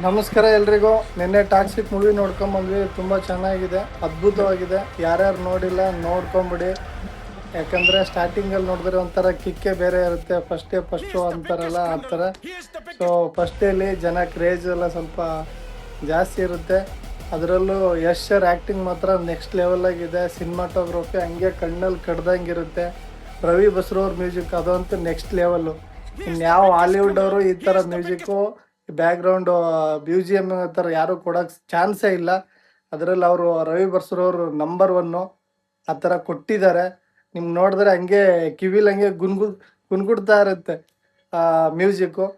ನಮಸ್ಕಾರ ಎಲ್ರಿಗೂ. ನಿನ್ನೆ ಟಾಕ್ಸಿಕ್ ಮೂವಿ ನೋಡ್ಕೊಂಬಂದ್ವಿ. ತುಂಬ ಚೆನ್ನಾಗಿದೆ, ಅದ್ಭುತವಾಗಿದೆ. ಯಾರ್ಯಾರು ನೋಡಿಲ್ಲ ನೋಡ್ಕೊಂಬಿಡಿ. ಯಾಕಂದರೆ ಸ್ಟಾರ್ಟಿಂಗಲ್ಲಿ ನೋಡಿದ್ರೆ ಒಂಥರ ಕಿಕ್ಕೇ ಬೇರೆ ಇರುತ್ತೆ. ಫಸ್ಟು ಅಂತಾರಲ್ಲ ಆ ಥರ. ಸೊ ಫಸ್ಟಲ್ಲಿ ಜನ ಕ್ರೇಜ್ ಎಲ್ಲ ಸ್ವಲ್ಪ ಜಾಸ್ತಿ ಇರುತ್ತೆ. ಅದರಲ್ಲೂ ಯಶ್ ಸರ್ ಆ್ಯಕ್ಟಿಂಗ್ ಮಾತ್ರ ನೆಕ್ಸ್ಟ್ ಲೆವೆಲಾಗಿದೆ. ಸಿನಿಮಾಟೋಗ್ರಫಿ ಹಂಗೆ ಕಣ್ಣಲ್ಲಿ ಕಡ್ದಂಗಿರುತ್ತೆ. ರವಿ ಬಸ್ರೂರ್ ಮ್ಯೂಸಿಕ್ ಅದಂತೂ ನೆಕ್ಸ್ಟ್ ಲೆವೆಲ್ಲು. ಇನ್ಯಾವ ಹಾಲಿವುಡ್ ಅವರು ಈ ಥರ music background B G M ಥರ ಯಾರೂ ಕೊಡೋಕ್ಕೆ ಚಾನ್ಸೇ ಇಲ್ಲ. ಅದರಲ್ಲಿ ಅವರು ರವಿ ಬಸ್ರೂರು ನಂಬರ್ ಒನ್ನು ಆ ಥರ ಕೊಟ್ಟಿದ್ದಾರೆ. ನಿಮ್ಗೆ ನೋಡಿದ್ರೆ ಹಂಗೆ ಕಿವಿಲಿ ಹಂಗೆ ಗುನ್ಗುಡ್ತಾ ಇರುತ್ತೆ ಮ್ಯೂಸಿಕ್ಕು.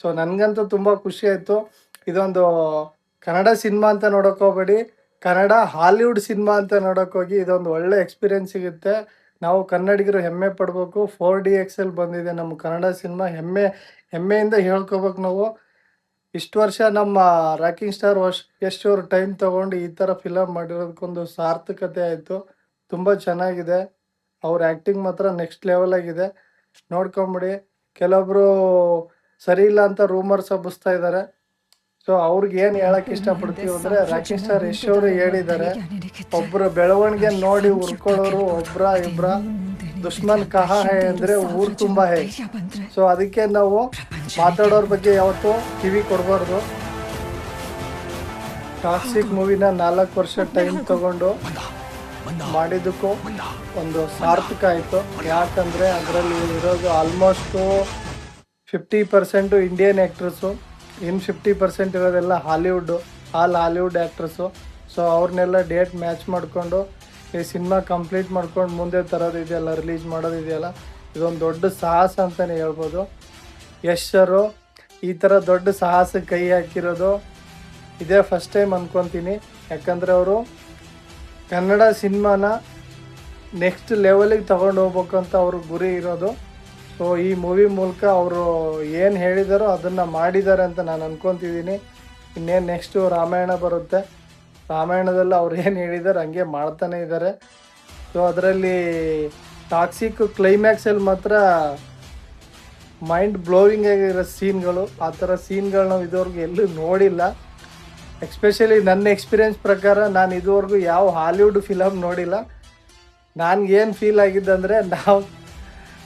ಸೊ ನನಗಂತೂ ತುಂಬ ಖುಷಿ ಆಯಿತು. ಇದೊಂದು ಕನ್ನಡ ಸಿನಿಮಾ ಅಂತ ನೋಡೋಕೆ ಹೋಗ್ಬೇಡಿ, ಕನ್ನಡ ಹಾಲಿವುಡ್ ಸಿನಿಮಾ ಅಂತ ನೋಡೋಕೆ ಇದೊಂದು ಒಳ್ಳೆ ಎಕ್ಸ್ಪೀರಿಯೆನ್ಸ್ ಸಿಗುತ್ತೆ. ನಾವು ಕನ್ನಡಿಗರು ಹೆಮ್ಮೆ ಪಡಬೇಕು. 4DX ಬಂದಿದೆ ನಮ್ಮ ಕನ್ನಡ ಸಿನಿಮಾ. ಹೆಮ್ಮೆಯಿಂದ ಹೇಳ್ಕೊಬೇಕು ನಾವು. ಇಷ್ಟು ವರ್ಷ ನಮ್ಮ ರಾಕಿಂಗ್ ಸ್ಟಾರ್ ಯಶ್ ಅವರು ಟೈಮ್ ತೊಗೊಂಡು ಈ ಥರ ಫಿಲಮ್ ಮಾಡಿರೋದಕ್ಕೊಂದು ಸಾರ್ಥಕತೆ ಆಯಿತು. ತುಂಬ ಚೆನ್ನಾಗಿದೆ. ಅವ್ರ ಆ್ಯಕ್ಟಿಂಗ್ ಮಾತ್ರ ನೆಕ್ಸ್ಟ್ ಲೆವೆಲಾಗಿದೆ. ನೋಡ್ಕೊಂಬಿಡಿ. ಕೆಲವೊಬ್ಬರು ಸರಿ ಇಲ್ಲ ಅಂತ ರೂಮರ್ಸ್ ಹಬ್ಬಿಸ್ತಾ ಇದ್ದಾರೆ. ಸೊ ಅವ್ರಿಗೆ ಏನು ಹೇಳಕ್ಕೆ ಇಷ್ಟಪಡ್ತೀವಿ ಅಂದರೆ, ರಾಕಿಂಗ್ ಸ್ಟಾರ್ ಯಶ್ ಅವರು ಹೇಳಿದ್ದಾರೆ, ಒಬ್ಬರು ಬೆಳವಣಿಗೆ ನೋಡಿ ಉರ್ಕೊಳ್ಳೋರು ಇಬ್ಬರ ದುಶ್ಮನ್ ಕಹಾ ಹೇ ಅಂದರೆ ಊರು ತುಂಬ ಹೇ. ಸೊ ಅದಕ್ಕೆ ನಾವು ಮಾತಾಡೋರ ಬಗ್ಗೆ ಯಾವತ್ತೂ ಕಿವಿ ಕೊಡಬಾರ್ದು. ಟಾಕ್ಸಿಕ್ ಮೂವಿನ 4 ವರ್ಷ ಟೈಮ್ ತಗೊಂಡು ಮಾಡಿದ್ದಕ್ಕೂ ಒಂದು ಸಾರ್ಥಕ ಆಯಿತು. ಯಾಕಂದರೆ ಅದರಲ್ಲಿ ಇರೋದು ಆಲ್ಮೋಸ್ಟು 50% ಇಂಡಿಯನ್ ಆ್ಯಕ್ಟ್ರಸ್ಸು, ಇನ್ನು 50% ಇರೋದೆಲ್ಲ ಹಾಲಿವುಡ್ ಆ್ಯಕ್ಟ್ರಸ್ಸು. ಸೊ ಅವ್ರನ್ನೆಲ್ಲ ಡೇಟ್ ಮ್ಯಾಚ್ ಮಾಡಿಕೊಂಡು ಈ ಸಿನಿಮಾ ಕಂಪ್ಲೀಟ್ ಮಾಡ್ಕೊಂಡು ಮುಂದೆ ತರೋದಿದೆಯಲ್ಲ, ರಿಲೀಸ್ ಮಾಡೋದಿದೆಯಲ್ಲ, ಇದೊಂದು ದೊಡ್ಡ ಸಾಹಸ ಅಂತಲೇ ಹೇಳ್ಬೋದು. ಯಶ್ ಸರು ಈ ಥರ ದೊಡ್ಡ ಸಾಹಸಕ್ಕೆ ಕೈ ಹಾಕಿರೋದು ಇದೇ ಫಸ್ಟ್ ಟೈಮ್ ಅಂದ್ಕೊತೀನಿ. ಯಾಕಂದರೆ ಅವರು ಕನ್ನಡ ಸಿನಿಮಾನ ನೆಕ್ಸ್ಟ್ ಲೆವೆಲಿಗೆ ತಗೊಂಡು ಹೋಗ್ಬೇಕು ಅಂತ ಅವ್ರ ಗುರಿ ಇರೋದು. ಸೊ ಈ ಮೂವಿ ಮೂಲಕ ಅವರು ಏನು ಹೇಳಿದಾರೋ ಅದನ್ನು ಮಾಡಿದ್ದಾರೆ ಅಂತ ನಾನು ಅಂದ್ಕೊತಿದ್ದೀನಿ. ಇನ್ನೇನು ನೆಕ್ಸ್ಟು ರಾಮಾಯಣ ಬರುತ್ತೆ. ರಾಮಾಯಣದಲ್ಲಿ ಅವ್ರು ಏನು ಹೇಳಿದ್ದಾರೆ ಹಂಗೆ ಮಾಡ್ತಾನೆ ಇದ್ದಾರೆ. ಸೊ ಅದರಲ್ಲಿ ಟಾಕ್ಸಿಕ್ ಕ್ಲೈಮ್ಯಾಕ್ಸಲ್ಲಿ ಮಾತ್ರ ಮೈಂಡ್ ಬ್ಲೋವಿಂಗ್ ಆಗಿರೋ ಸೀನ್ಗಳು, ಆ ಥರ ಸೀನ್ಗಳು ನಾವು ಇದುವರೆಗೂ ಎಲ್ಲೂ ನೋಡಿಲ್ಲ. ಎಸ್ಪೆಷಲಿ ನನ್ನ ಎಕ್ಸ್ಪೀರಿಯೆನ್ಸ್ ಪ್ರಕಾರ ನಾನು ಇದುವರೆಗೂ ಯಾವ ಹಾಲಿವುಡ್ ಫಿಲಮ್ ನೋಡಿಲ್ಲ. ನನಗೇನು ಫೀಲ್ ಆಗಿದ್ದಂದರೆ,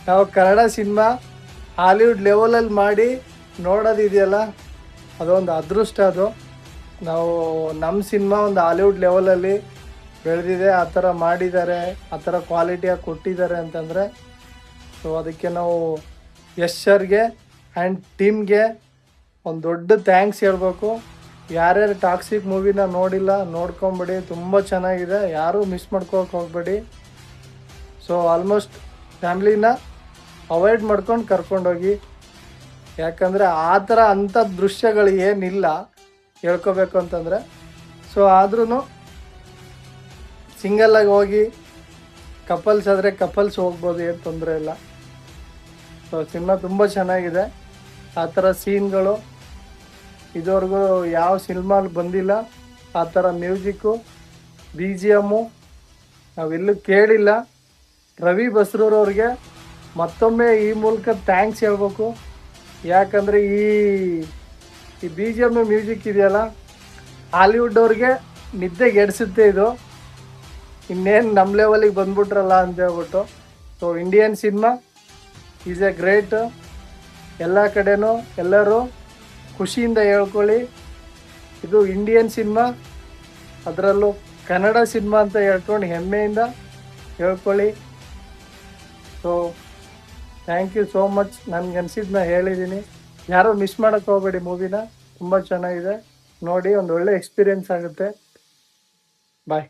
ನಾವು ಕನ್ನಡ ಸಿನಿಮಾ ಹಾಲಿವುಡ್ ಲೆವೆಲಲ್ಲಿ ಮಾಡಿ ನೋಡೋದಿದೆಯಲ್ಲ, ಅದೊಂದು ಅದೃಷ್ಟ. ಅದು ನಾವು ನಮ್ಮ ಸಿನಿಮಾ ಒಂದು ಹಾಲಿವುಡ್ ಲೆವೆಲಲ್ಲಿ ಬೆಳೆದಿದೆ, ಆ ಥರ ಮಾಡಿದ್ದಾರೆ, ಆ ಥರ ಕ್ವಾಲಿಟಿಯಾಗಿ ಕೊಟ್ಟಿದ್ದಾರೆ ಅಂತಂದರೆ, ಸೊ ಅದಕ್ಕೆ ನಾವು ಯಶ್ ಸರ್ಗೆ ಆ್ಯಂಡ್ ಟೀಮ್ಗೆ ಒಂದು ದೊಡ್ಡ ಥ್ಯಾಂಕ್ಸ್ ಹೇಳ್ಬೇಕು. ಯಾರ್ಯಾರು ಟಾಕ್ಸಿಕ್ ಮೂವಿನ ನೋಡಿಲ್ಲ ನೋಡ್ಕೊಂಬಿಡಿ, ತುಂಬ ಚೆನ್ನಾಗಿದೆ. ಯಾರೂ ಮಿಸ್ ಮಾಡ್ಕೋಕೆ ಹೋಗಬೇಡಿ. ಸೊ ಆಲ್ಮೋಸ್ಟ್ ಫ್ಯಾಮ್ಲಿನ ಅವಾಯ್ಡ್ ಮಾಡ್ಕೊಂಡು ಕರ್ಕೊಂಡೋಗಿ. ಯಾಕಂದರೆ ಆ ಥರ ಅಂಥ ದೃಶ್ಯಗಳು ಏನಿಲ್ಲ ಹೇಳ್ಕೋಬೇಕು ಅಂತಂದರೆ. ಸೊ ಆದ್ರೂ ಸಿಂಗಲ್ಲಾಗಿ ಹೋಗಿ, ಕಪಲ್ಸ್ ಆದರೆ ಕಪಲ್ಸ್ ಹೋಗ್ಬೋದು, ಏನು ತೊಂದರೆ ಇಲ್ಲ. ಸೊ ಸಿನಿಮಾ ತುಂಬ ಚೆನ್ನಾಗಿದೆ. ಆ ಥರ ಸೀನ್ಗಳು ಇದುವರೆಗೂ ಯಾವ ಸಿನಿಮಾಲಿ ಬಂದಿಲ್ಲ. ಆ ಥರ ಮ್ಯೂಸಿಕ್ಕು, ಬಿ ಜಿ ಎಮ್ಮು ನಾವೆಲ್ಲೂ ಕೇಳಿಲ್ಲ. ರವಿ ಬಸ್ರೂರವ್ರಿಗೆ ಮತ್ತೊಮ್ಮೆ ಈ ಮೂಲಕ ಥ್ಯಾಂಕ್ಸ್ ಹೇಳ್ಬೇಕು. ಯಾಕಂದರೆ ಈ ಬಿ ಜಿ ಎಮ್ ಮ್ಯೂಸಿಕ್ ಇದೆಯಲ್ಲ, ಹಾಲಿವುಡ್ ಅವ್ರಿಗೆ ನಿದ್ದೆಗೆಡಿಸುತ್ತೆ ಇದು. ಇನ್ನೇನು ನಮ್ಮ ಲೆವೆಲಿಗೆ ಬಂದ್ಬಿಟ್ರಲ್ಲ ಅಂತ ಹೇಳ್ಬಿಟ್ಟು. So Indian cinema is A great. ಎಲ್ಲ ಕಡೆನೂ ಎಲ್ಲರೂ ಖುಷಿಯಿಂದ ಹೇಳ್ಕೊಳ್ಳಿ, ಇದು ಇಂಡಿಯನ್ ಸಿನಿಮಾ, ಅದರಲ್ಲೂ ಕನ್ನಡ ಸಿನಿಮಾ ಅಂತ ಹೇಳ್ಕೊಂಡು ಹೆಮ್ಮೆಯಿಂದ ಹೇಳ್ಕೊಳ್ಳಿ. So thank you so much. ನನಗೆ ಅನಿಸಿದ್ದನ್ನ ಹೇಳಿದ್ದೀನಿ. ಯಾರೂ ಮಿಸ್ ಮಾಡೋಕ್ಕೆ ಹೋಗಬೇಡಿ. ಮೂವಿನ ತುಂಬ ಚೆನ್ನಾಗಿದೆ, ನೋಡಿ, ಒಂದು ಒಳ್ಳೆ ಎಕ್ಸ್ಪೀರಿಯೆನ್ಸ್ ಆಗುತ್ತೆ. ಬಾಯ್.